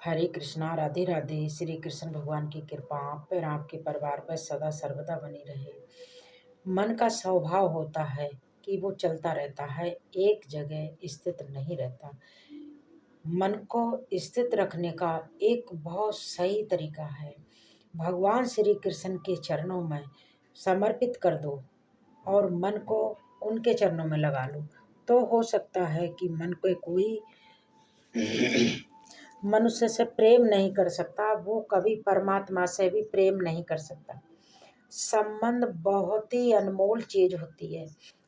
हरे कृष्णा, राधे राधे। श्री कृष्ण भगवान की कृपा आप पर, आपके परिवार पर सदा सर्वदा बनी रहे। मन का स्वभाव होता है कि वो चलता रहता है, एक जगह स्थित नहीं रहता। मन को स्थित रखने का एक बहुत सही तरीका है, भगवान श्री कृष्ण के चरणों में समर्पित कर दो और मन को उनके चरणों में लगा लो। तो हो सकता है कि मन को कोई मनुष्य से प्रेम नहीं कर सकता, वो कभी परमात्मा से भी प्रेम नहीं कर सकता। संबंध बहुत ही अनमोल चीज होती है,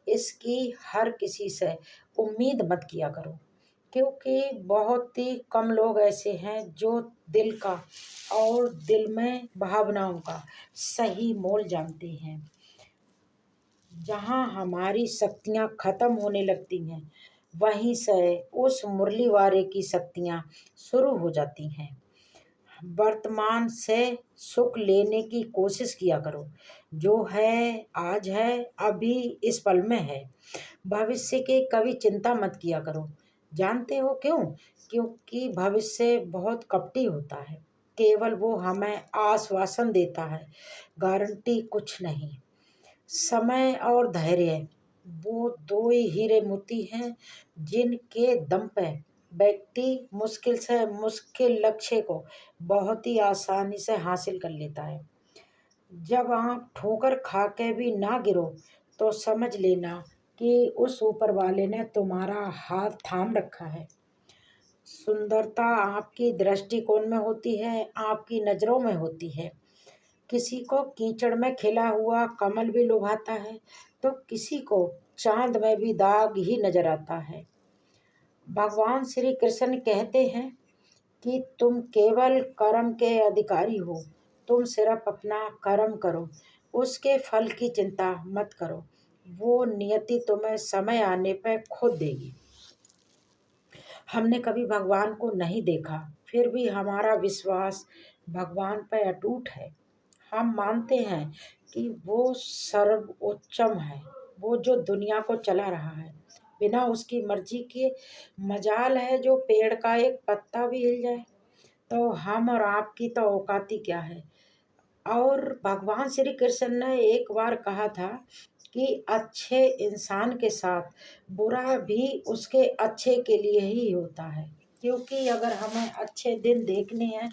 इसकी हर किसी से उम्मीद मत किया करो, क्योंकि बहुत ही कम लोग ऐसे हैं जो दिल का और दिल में भावनाओं का सही मोल जानते हैं। जहाँ हमारी शक्तियाँ खत्म होने लगती हैं, वहीं से उस मुरली वारे की शक्तियाँ शुरू हो जाती हैं। वर्तमान से सुख लेने की कोशिश किया करो। जो है आज है, अभी इस पल में है। भविष्य की कभी चिंता मत किया करो। जानते हो क्यों? क्योंकि भविष्य बहुत कपटी होता है, केवल वो हमें आश्वासन देता है, गारंटी कुछ नहीं। समय और धैर्य, वो दो ही हीरे मोती हैं जिनके दम पे व्यक्ति मुश्किल से मुश्किल लक्ष्य को बहुत ही आसानी से हासिल कर लेता है। जब आप ठोकर खा के भी ना गिरो तो समझ लेना कि उस ऊपर वाले ने तुम्हारा हाथ थाम रखा है। सुंदरता आपकी दृष्टिकोण में होती है, आपकी नज़रों में होती है। किसी को कीचड़ में खिला हुआ कमल भी लुभाता है, तो किसी को चांद में भी दाग ही नजर आता है। भगवान श्री कृष्ण कहते हैं कि तुम केवल कर्म के अधिकारी हो, तुम सिर्फ अपना कर्म करो, उसके फल की चिंता मत करो, वो नियति तुम्हें समय आने पर खुद देगी। हमने कभी भगवान को नहीं देखा, फिर भी हमारा विश्वास भगवान पर अटूट है। हम मानते हैं कि वो सर्वोच्चम है, वो जो दुनिया को चला रहा है बिना उसकी मर्जी के। मजाल है जो पेड़ का एक पत्ता भी हिल जाए, तो हम और आपकी तो औकाती क्या है। और भगवान श्री कृष्ण ने एक बार कहा था कि अच्छे इंसान के साथ बुरा भी उसके अच्छे के लिए ही होता है, क्योंकि अगर हमें अच्छे दिन देखने हैं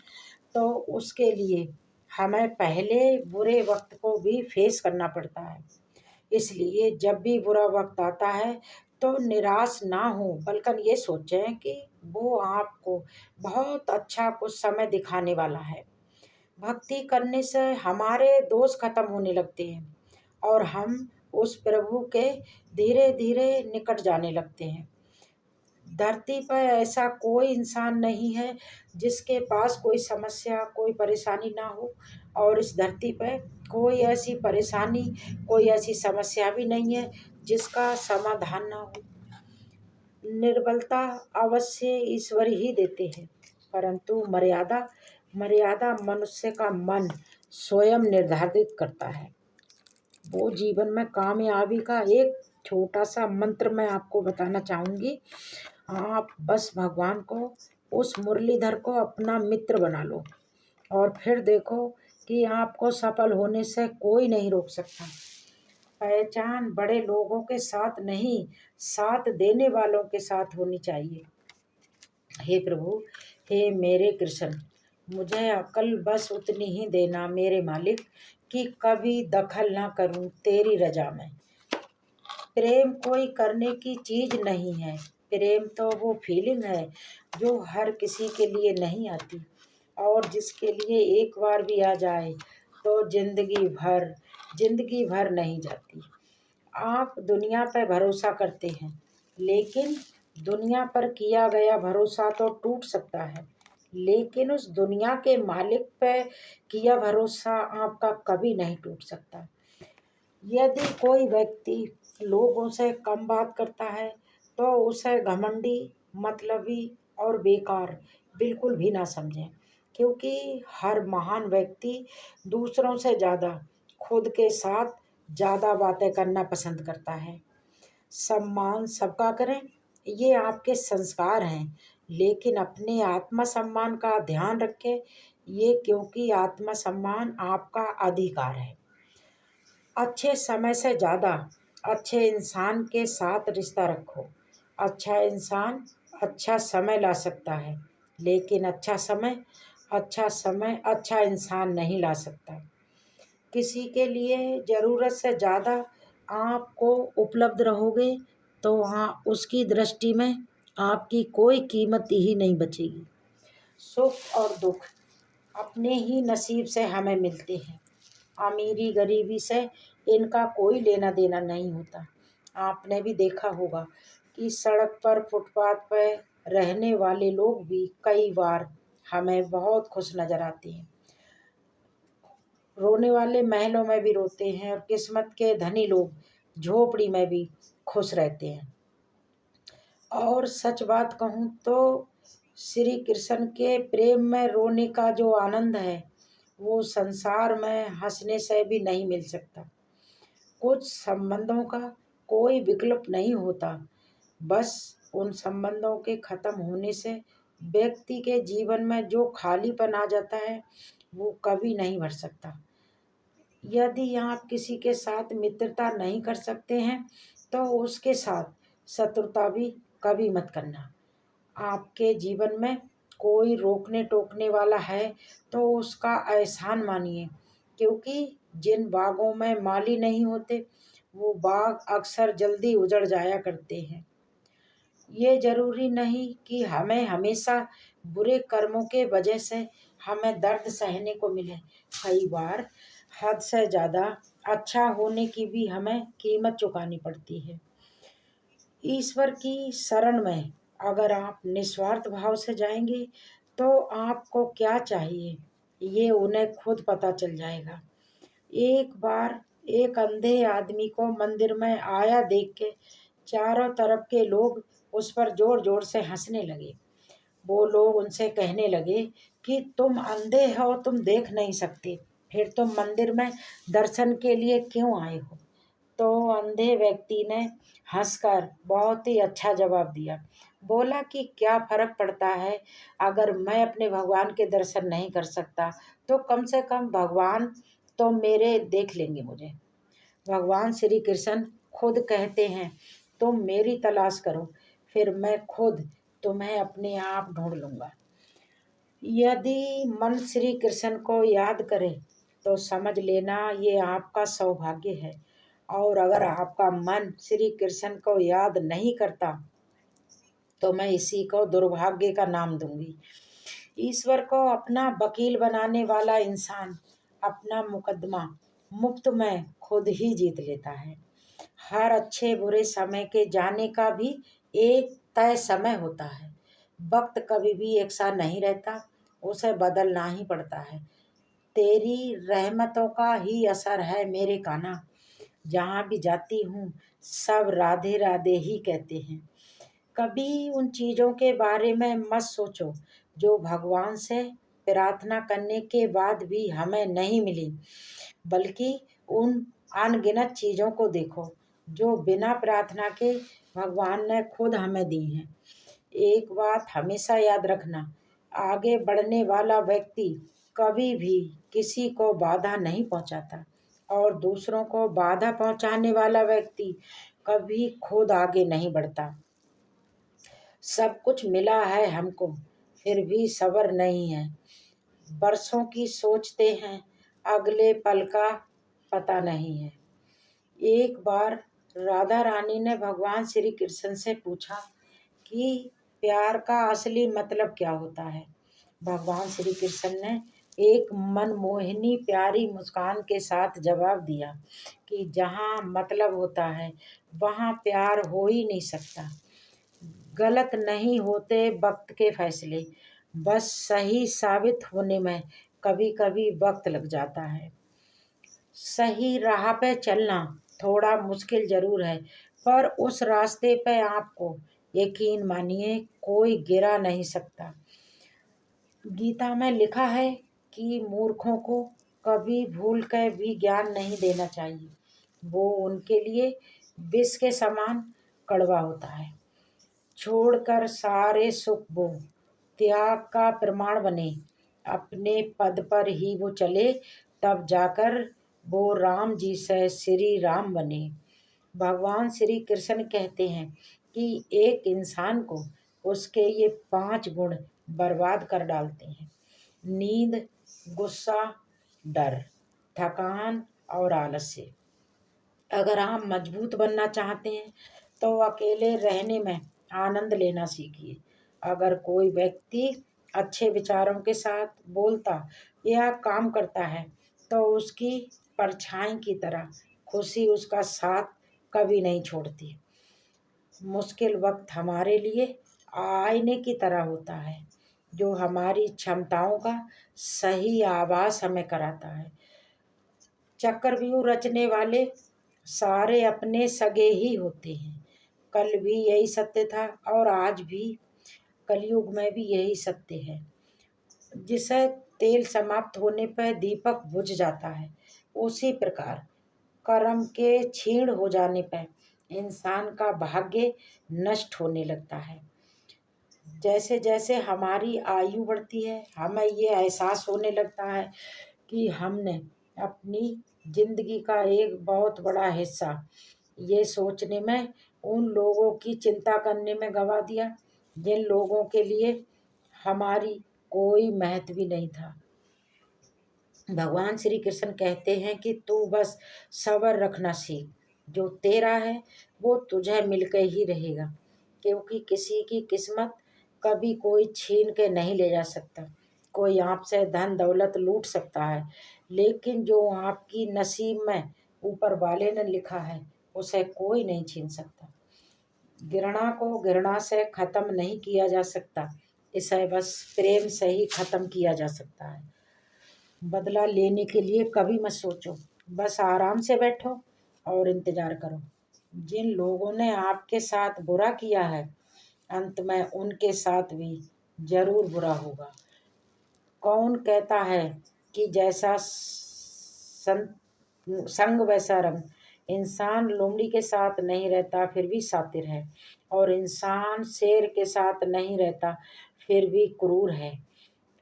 तो उसके लिए हमें पहले बुरे वक्त को भी फेस करना पड़ता है। इसलिए जब भी बुरा वक्त आता है तो निराश ना हो, बल्कि ये सोचें कि वो आपको बहुत अच्छा कुछ समय दिखाने वाला है। भक्ति करने से हमारे दोष खत्म होने लगते हैं और हम उस प्रभु के धीरे धीरे निकट जाने लगते हैं। धरती पर ऐसा कोई इंसान नहीं है जिसके पास कोई समस्या कोई परेशानी ना हो, और इस धरती पर कोई ऐसी परेशानी कोई ऐसी समस्या भी नहीं है जिसका समाधान ना हो। निर्बलता अवश्य ईश्वर ही देते हैं, परंतु मर्यादा मर्यादा मनुष्य का मन स्वयं निर्धारित करता है। वो जीवन में कामयाबी का एक छोटा सा मंत्र मैं आपको बताना चाहूँगी। आप बस भगवान को, उस मुरलीधर को अपना मित्र बना लो और फिर देखो कि आपको सफल होने से कोई नहीं रोक सकता। पहचान बड़े लोगों के साथ नहीं, साथ देने वालों के साथ होनी चाहिए। हे प्रभु, हे मेरे कृष्ण, मुझे अकल बस उतनी ही देना मेरे मालिक कि कभी दखल ना करूं तेरी रजा में। प्रेम कोई करने की चीज नहीं है, प्रेम तो वो फीलिंग है जो हर किसी के लिए नहीं आती, और जिसके लिए एक बार भी आ जाए तो जिंदगी भर नहीं जाती। आप दुनिया पर भरोसा करते हैं, लेकिन दुनिया पर किया गया भरोसा तो टूट सकता है, लेकिन उस दुनिया के मालिक पर किया भरोसा आपका कभी नहीं टूट सकता। यदि कोई व्यक्ति लोगों से कम बात करता है तो उसे घमंडी, मतलबी और बेकार बिल्कुल भी ना समझें, क्योंकि हर महान व्यक्ति दूसरों से ज़्यादा खुद के साथ ज़्यादा बातें करना पसंद करता है। सम्मान सबका करें, ये आपके संस्कार हैं, लेकिन अपने आत्मसम्मान का ध्यान रखें, ये क्योंकि आत्मसम्मान आपका अधिकार है। अच्छे समय से ज़्यादा अच्छे इंसान के साथ रिश्ता रखो। अच्छा इंसान अच्छा समय ला सकता है, लेकिन अच्छा समय अच्छा इंसान नहीं ला सकता। किसी के लिए ज़रूरत से ज़्यादा आपको उपलब्ध रहोगे तो वहाँ उसकी दृष्टि में आपकी कोई कीमत ही नहीं बचेगी। सुख और दुख अपने ही नसीब से हमें मिलते हैं। अमीरी गरीबी से इनका कोई लेना देना नहीं होता। आपने भी देखा होगा कि सड़क पर फुटपाथ पर रहने वाले लोग भी कई बार हमें बहुत खुश नज़र आते हैं। रोने वाले महलों में भी रोते हैं और किस्मत के धनी लोग झोपड़ी में भी खुश रहते हैं। और सच बात कहूँ तो श्री कृष्ण के प्रेम में रोने का जो आनंद है वो संसार में हंसने से भी नहीं मिल सकता। कुछ संबंधों का कोई विकल्प नहीं होता, बस उन संबंधों के खत्म होने से व्यक्ति के जीवन में जो खालीपन आ जाता है वो कभी नहीं भर सकता। यदि आप किसी के साथ मित्रता नहीं कर सकते हैं तो उसके साथ शत्रुता भी कभी मत करना। आपके जीवन में कोई रोकने टोकने वाला है तो उसका एहसान मानिए, क्योंकि जिन बागों में माली नहीं होते वो बाग अक्सर जल्दी उजड़ जाया करते हैं। ये जरूरी नहीं कि हमें हमेशा बुरे कर्मों के वजह से हमें दर्द सहने को मिले। कई बार हद से ज़्यादा अच्छा होने की भी हमें कीमत चुकानी पड़ती है। ईश्वर की शरण में अगर आप निस्वार्थ भाव से जाएंगे तो आपको क्या चाहिए ये उन्हें खुद पता चल जाएगा। एक बार एक अंधे आदमी को मंदिर में आया देख के चारों तरफ के लोग उस पर जोर जोर से हंसने लगे। वो लोग उनसे कहने लगे कि तुम अंधे हो, तुम देख नहीं सकते, फिर तुम मंदिर में दर्शन के लिए क्यों आए हो। तो अंधे व्यक्ति ने हंसकर बहुत ही अच्छा जवाब दिया। बोला कि क्या फर्क पड़ता है, अगर मैं अपने भगवान के दर्शन नहीं कर सकता तो कम से कम भगवान तो मेरे देख लेंगे मुझे। भगवान श्री कृष्ण खुद कहते हैं तुम मेरी तलाश करो, फिर मैं खुद तुम्हें अपने आप ढूंढ लूँगा। यदि मन श्री कृष्ण को याद करे तो समझ लेना ये आपका सौभाग्य है, और अगर आपका मन श्री कृष्ण को याद नहीं करता तो मैं इसी को दुर्भाग्य का नाम दूंगी। ईश्वर को अपना वकील बनाने वाला इंसान अपना मुकदमा मुफ्त में खुद ही जीत लेता है। हर अच्छे बुरे समय के जाने का भी एक तय समय होता है। वक्त कभी भी एक सा नहीं रहता, उसे बदलना ही पड़ता है। तेरी रहमतों का ही असर है मेरे कान्हा, जहाँ भी जाती हूँ सब राधे राधे ही कहते हैं। कभी उन चीज़ों के बारे में मत सोचो जो भगवान से प्रार्थना करने के बाद भी हमें नहीं मिली, बल्कि उन अनगिनत चीज़ों को देखो जो बिना प्रार्थना के भगवान ने खुद हमें दी हैं। एक बात हमेशा याद रखना, आगे बढ़ने वाला व्यक्ति कभी भी किसी को बाधा नहीं पहुंचाता, और दूसरों को बाधा पहुंचाने वाला व्यक्ति कभी खुद आगे नहीं बढ़ता। सब कुछ मिला है हमको, फिर भी सब्र नहीं है। बरसों की सोचते हैं, अगले पल का पता नहीं है। एक बार राधा रानी ने भगवान श्री कृष्ण से पूछा कि प्यार का असली मतलब क्या होता है। भगवान श्री कृष्ण ने एक मनमोहिनी प्यारी मुस्कान के साथ जवाब दिया कि जहाँ मतलब होता है वहाँ प्यार हो ही नहीं सकता। गलत नहीं होते वक्त के फैसले, बस सही साबित होने में कभी कभी वक्त लग जाता है। सही राह पे चलना थोड़ा मुश्किल ज़रूर है, पर उस रास्ते पे आपको यकीन मानिए कोई गिरा नहीं सकता। गीता में लिखा है कि मूर्खों को कभी भूल कर भी ज्ञान नहीं देना चाहिए, वो उनके लिए विष के समान कड़वा होता है। छोड़कर सारे सुख वो त्याग का प्रमाण बने। अपने पद पर ही वो चले, तब जाकर वो राम जी से श्री राम बने। भगवान श्री कृष्ण कहते हैं कि एक इंसान को उसके ये 5 गुण बर्बाद कर डालते हैं: नींद, गुस्सा, डर, थकान और आलस्य। अगर आप मजबूत बनना चाहते हैं तो अकेले रहने में आनंद लेना सीखिए। अगर कोई व्यक्ति अच्छे विचारों के साथ बोलता या काम करता है तो उसकी परछाई की तरह खुशी उसका साथ कभी नहीं छोड़ती। मुश्किल वक्त हमारे लिए आईने की तरह होता है, जो हमारी क्षमताओं का सही आभास हमें कराता है। चक्रव्यूह रचने वाले सारे अपने सगे ही होते हैं। कल भी यही सत्य था और आज भी कलयुग में भी यही सत्य है। जिसे तेल समाप्त होने पर दीपक बुझ जाता है, उसी प्रकार कर्म के क्षीण हो जाने पर इंसान का भाग्य नष्ट होने लगता है। जैसे जैसे हमारी आयु बढ़ती है, हमें ये एहसास होने लगता है कि हमने अपनी जिंदगी का एक बहुत बड़ा हिस्सा ये सोचने में, उन लोगों की चिंता करने में गंवा दिया जिन लोगों के लिए हमारी कोई महत्व भी नहीं था। भगवान श्री कृष्ण कहते हैं कि तू बस सब्र रखना सीख, जो तेरा है वो तुझे मिलकर ही रहेगा, क्योंकि किसी की किस्मत कभी कोई छीन के नहीं ले जा सकता। कोई आपसे धन दौलत लूट सकता है, लेकिन जो आपकी नसीब में ऊपर वाले ने लिखा है उसे कोई नहीं छीन सकता। घृणा को घृणा से खत्म नहीं किया जा सकता, इसे बस प्रेम से ही खत्म किया जा सकता है। बदला लेने के लिए कभी मत सोचो, बस आराम से बैठो और इंतजार करो। जिन लोगों ने आपके साथ बुरा किया है, अंत में उनके साथ भी जरूर बुरा होगा। कौन कहता है कि जैसा संग वैसा रंग। इंसान लोमड़ी के साथ नहीं रहता फिर भी शातिर है, और इंसान शेर के साथ नहीं रहता फिर भी क्रूर है।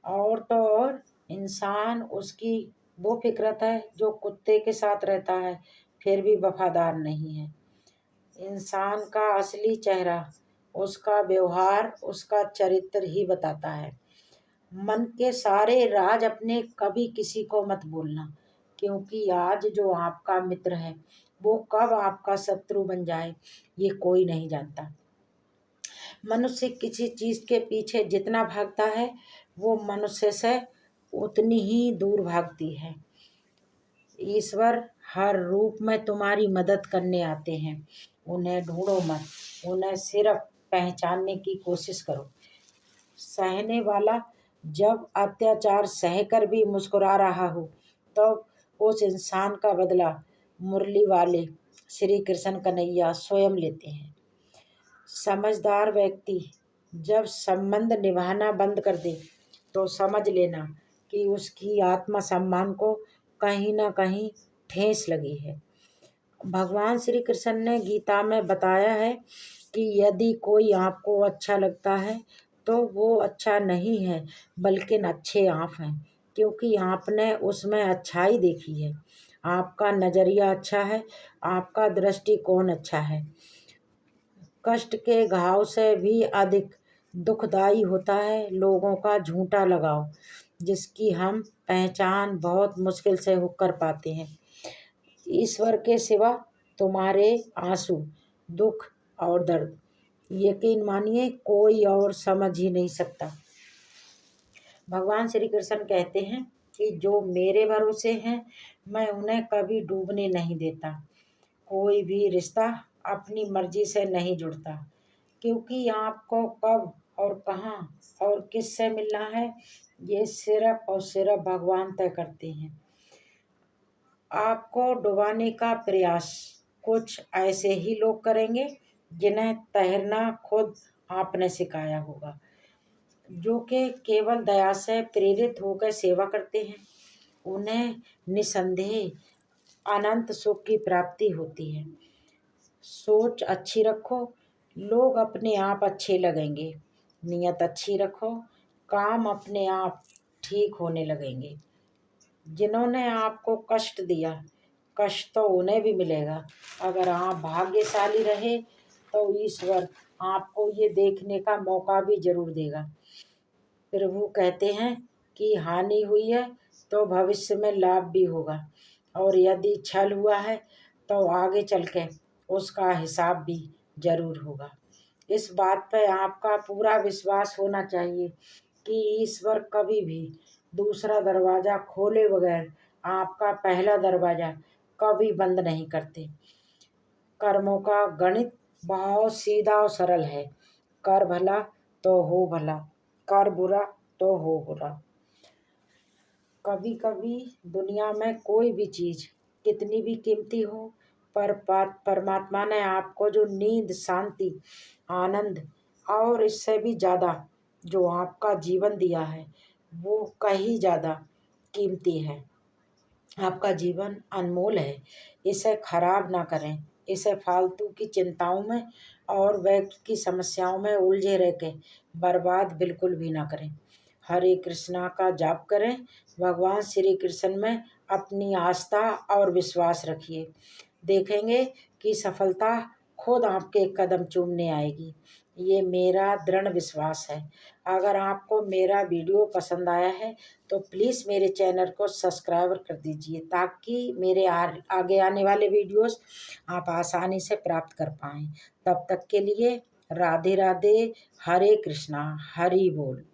और तो और इंसान उसकी वो फितरत है जो कुत्ते के साथ रहता है फिर भी वफादार नहीं है। इंसान का असली चेहरा उसका व्यवहार, उसका चरित्र ही बताता है। मन के सारे राज अपने कभी किसी को मत बोलना, क्योंकि आज जो आपका मित्र है वो कब आपका शत्रु बन जाए ये कोई नहीं जानता। मनुष्य किसी चीज के पीछे जितना भागता है वो मनुष्य से उतनी ही दूर भागती है। ईश्वर हर रूप में तुम्हारी मदद करने आते हैं, उन्हें ढूंढो मत, उन्हें सिर्फ पहचानने की कोशिश करो। सहने वाला जब अत्याचार सहकर भी मुस्कुरा रहा हो तो उस इंसान का बदला मुरली वाले श्री कृष्ण कन्हैया स्वयं लेते हैं। समझदार व्यक्ति जब संबंध निभाना बंद कर दे तो समझ लेना कि उसकी आत्म सम्मान को कहीं ना कहीं ठेस लगी है। भगवान श्री कृष्ण ने गीता में बताया है कि यदि कोई आपको अच्छा लगता है तो वो अच्छा नहीं है बल्कि अच्छे आप हैं, क्योंकि आपने उसमें अच्छाई देखी है। आपका नज़रिया अच्छा है, आपका दृष्टिकोण अच्छा है। कष्ट के घाव से भी अधिक दुखदाई होता है लोगों का झूठा लगाव, जिसकी हम पहचान बहुत मुश्किल से कर पाते हैं। ईश्वर के सिवा तुम्हारे आंसू, दुख और दर्द यकीन मानिए कोई और समझ ही नहीं सकता। भगवान श्री कृष्ण कहते हैं कि जो मेरे भरोसे हैं मैं उन्हें कभी डूबने नहीं देता। कोई भी रिश्ता अपनी मर्जी से नहीं जुड़ता, क्योंकि आपको कब और कहाँ और किससे मिलना है ये सिर्फ और सिर्फ भगवान तय करते हैं। आपको डुबाने का प्रयास कुछ ऐसे ही लोग करेंगे जिन्हें तैरना खुद आपने सिखाया होगा, जो कि केवल दया से प्रेरित होकर सेवा करते हैं। उन्हें निसंदेह अनंत सुख की प्राप्ति होती है। सोच अच्छी रखो, लोग अपने आप अच्छे लगेंगे। नीयत अच्छी रखो, काम अपने आप ठीक होने लगेंगे। जिन्होंने आपको कष्ट दिया, कष्ट तो उन्हें भी मिलेगा। अगर आप भाग्यशाली रहे तो ईश्वर आपको ये देखने का मौका भी जरूर देगा। प्रभु कहते हैं कि हानि हुई है तो भविष्य में लाभ भी होगा, और यदि छल हुआ है तो आगे चल के उसका हिसाब भी जरूर होगा। इस बात पर आपका पूरा विश्वास होना चाहिए कि ईश्वर कभी भी दूसरा दरवाज़ा खोले बगैर आपका पहला दरवाज़ा कभी बंद नहीं करते। कर्मों का गणित बहुत सीधा और सरल है। कर भला तो हो भला, कर बुरा तो हो बुरा। कभी कभी दुनिया में कोई भी चीज़ कितनी भी कीमती हो, पर परमात्मा ने आपको जो नींद, शांति, आनंद और इससे भी ज़्यादा जो आपका जीवन दिया है, वो कहीं ज़्यादा कीमती है। आपका जीवन अनमोल है। इसे खराब ना करें। इसे फालतू की चिंताओं में और वक्त की समस्याओं में उलझे रह के बर्बाद बिल्कुल भी ना करें। हरे कृष्णा का जाप करें। भगवान श्री कृष्ण में अपनी आस्था और विश्वास रखिए। देखेंगे कि सफलता खुद आपके कदम चूमने आएगी। ये मेरा दृढ़ विश्वास है। अगर आपको मेरा वीडियो पसंद आया है तो प्लीज़ मेरे चैनल को सब्सक्राइब कर दीजिए, ताकि मेरे आगे आने वाले वीडियोस आप आसानी से प्राप्त कर पाएँ। तब तक के लिए राधे राधे, हरे कृष्णा, हरि बोल।